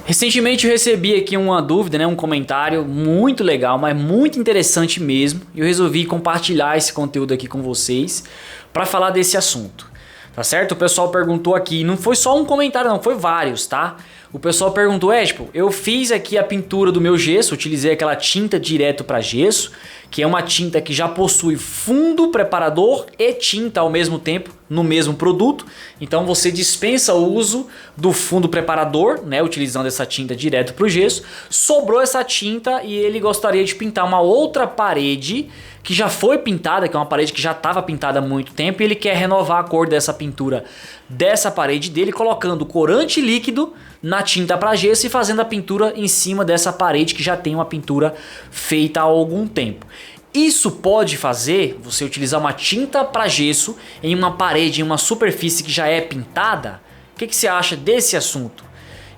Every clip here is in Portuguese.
Recentemente eu recebi aqui uma dúvida, né, um comentário muito legal, mas muito interessante mesmo. E eu resolvi compartilhar esse conteúdo aqui com vocês para falar desse assunto. Tá certo? O pessoal perguntou aqui, não foi só um comentário não, foi vários, tá? O pessoal perguntou, tipo, eu fiz aqui a pintura do meu gesso, utilizei aquela tinta direto para gesso, que é uma tinta que já possui fundo preparador e tinta ao mesmo tempo no mesmo produto. Então você dispensa o uso do fundo preparador, né, utilizando essa tinta direto para o gesso. Sobrou essa tinta e ele gostaria de pintar uma outra parede que já foi pintada, que é uma parede que já estava pintada há muito tempo, e ele quer renovar a cor dessa pintura dessa parede dele, colocando corante líquido na tinta para gesso e fazendo a pintura em cima dessa parede que já tem uma pintura feita há algum tempo. Isso pode fazer você utilizar uma tinta para gesso em uma parede, em uma superfície que já é pintada? O que você acha desse assunto?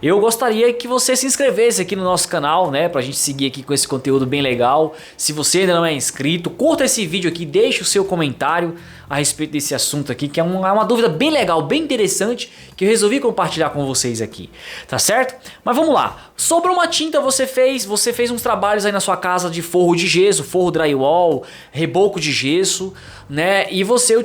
Eu gostaria que você se inscrevesse aqui no nosso canal, né, pra gente seguir aqui com esse conteúdo bem legal. Se você ainda não é inscrito, curta esse vídeo aqui, deixe o seu comentário a respeito desse assunto aqui, que é uma dúvida bem legal, bem interessante, que eu resolvi compartilhar com vocês aqui, tá certo? Mas vamos lá, sobre uma tinta você fez uns trabalhos aí na sua casa de forro de gesso, forro drywall, reboco de gesso, né, e você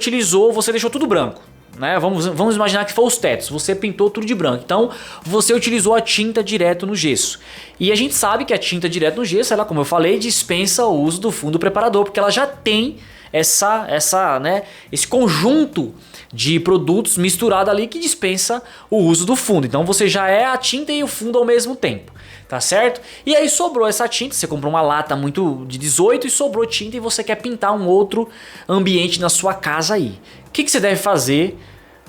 deixou tudo branco. Né? Vamos imaginar que foi os tetos, você pintou tudo de branco, então você utilizou a tinta direto no gesso. E a gente sabe que a tinta direto no gesso, ela, como eu falei, dispensa o uso do fundo preparador, porque ela já tem esse conjunto de produtos misturado ali que dispensa o uso do fundo. Então você já é a tinta e o fundo ao mesmo tempo, tá certo? E aí sobrou essa tinta, você comprou uma lata muito de 18 e sobrou tinta e você quer pintar um outro ambiente na sua casa aí. O que você deve fazer,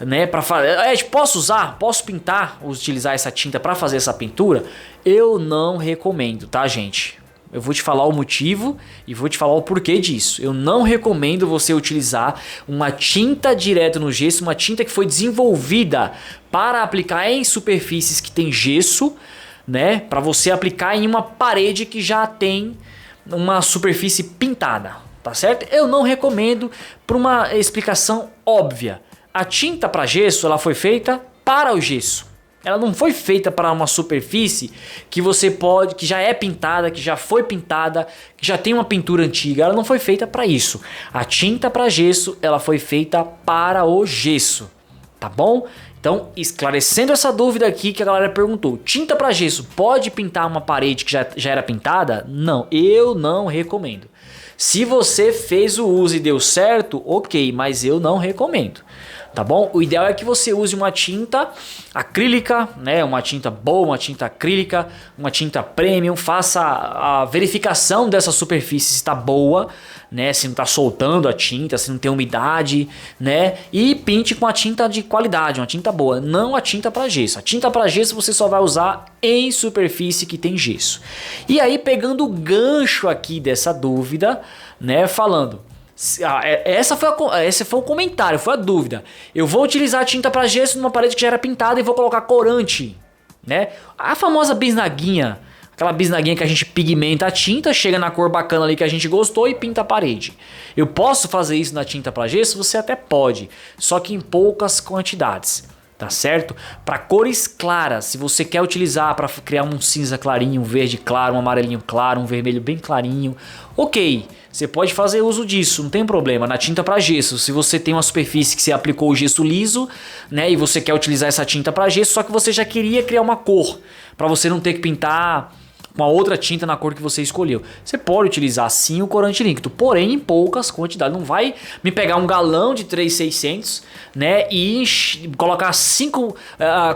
né, para fazer? Posso utilizar essa tinta para fazer essa pintura? Eu não recomendo, tá, gente? Eu vou te falar o motivo e vou te falar o porquê disso. Eu não recomendo você utilizar uma tinta direto no gesso, uma tinta que foi desenvolvida para aplicar em superfícies que tem gesso, né, para você aplicar em uma parede que já tem uma superfície pintada. Tá certo? Eu não recomendo por uma explicação óbvia. A tinta para gesso, ela foi feita para o gesso. Ela não foi feita para uma superfície que que já é pintada, que já foi pintada, que já tem uma pintura antiga. Ela não foi feita para isso. A tinta para gesso, ela foi feita para o gesso. Tá bom? Então, esclarecendo essa dúvida aqui que a galera perguntou, tinta para gesso pode pintar uma parede que já era pintada? Não, eu não recomendo. Se você fez o uso e deu certo, ok, mas eu não recomendo, tá bom? O ideal é que você use uma tinta acrílica, né? Uma tinta boa, uma tinta acrílica, uma tinta premium, faça a verificação dessa superfície se está boa, né? Se não está soltando a tinta, se não tem umidade, né? E pinte com a tinta de qualidade, uma tinta boa, não a tinta para gesso. A tinta para gesso você só vai usar em superfície que tem gesso. E aí, pegando o gancho aqui dessa dúvida, né? Falando, esse foi o comentário, foi a dúvida. Eu vou utilizar a tinta para gesso numa parede que já era pintada e vou colocar corante, né? A famosa bisnaguinha. Aquela bisnaguinha que a gente pigmenta a tinta, chega na cor bacana ali que a gente gostou e pinta a parede. Eu posso fazer isso na tinta para gesso? Você até pode, só que em poucas quantidades, tá certo? Para cores claras, se você quer utilizar para criar um cinza clarinho, um verde claro, um amarelinho claro, um vermelho bem clarinho, ok, você pode fazer uso disso, não tem problema. Na tinta para gesso, se você tem uma superfície que você aplicou o gesso liso, né, e você quer utilizar essa tinta para gesso, só que você já queria criar uma cor, para você não ter que pintar uma outra tinta na cor que você escolheu. Você pode utilizar sim o corante líquido, porém em poucas quantidades. Não vai me pegar um galão de 3.600, né, e colocar 5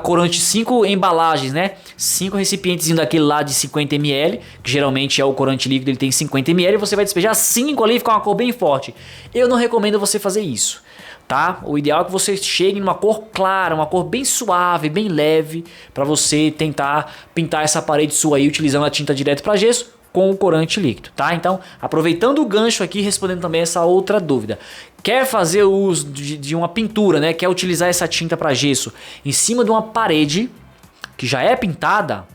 corante, 5 embalagens, né, 5 recipientes daquele lá de 50 ml, que geralmente é o corante líquido, ele tem 50 ml, e você vai despejar 5 ali e ficar uma cor bem forte. Eu não recomendo você fazer isso. Tá? O ideal é que você chegue numa cor clara, uma cor bem suave, bem leve, para você tentar pintar essa parede sua aí utilizando a tinta direto para gesso com o corante líquido, tá? Então, aproveitando o gancho aqui, respondendo também essa outra dúvida. Quer fazer o uso de uma pintura, né? Quer utilizar essa tinta para gesso em cima de uma parede que já é pintada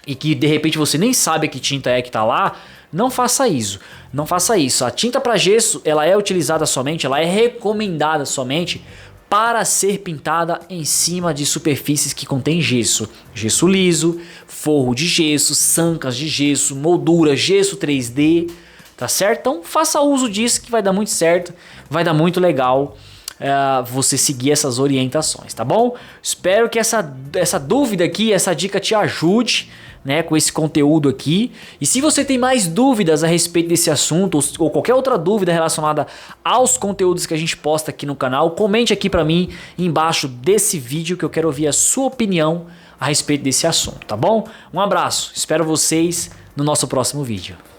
e que de repente você nem sabe que tinta é que tá lá? Não faça isso, não faça isso. A tinta para gesso, ela é utilizada somente, ela é recomendada somente para ser pintada em cima de superfícies que contém gesso. Gesso liso, forro de gesso, sancas de gesso, moldura, gesso 3D, tá certo? Então faça uso disso que vai dar muito certo, vai dar muito legal você seguir essas orientações, tá bom? Espero que essa dúvida aqui, essa dica te ajude, né, com esse conteúdo aqui. E se você tem mais dúvidas a respeito desse assunto ou qualquer outra dúvida relacionada aos conteúdos que a gente posta aqui no canal, comente aqui pra mim embaixo desse vídeo que eu quero ouvir a sua opinião a respeito desse assunto, tá bom? Um abraço, espero vocês no nosso próximo vídeo.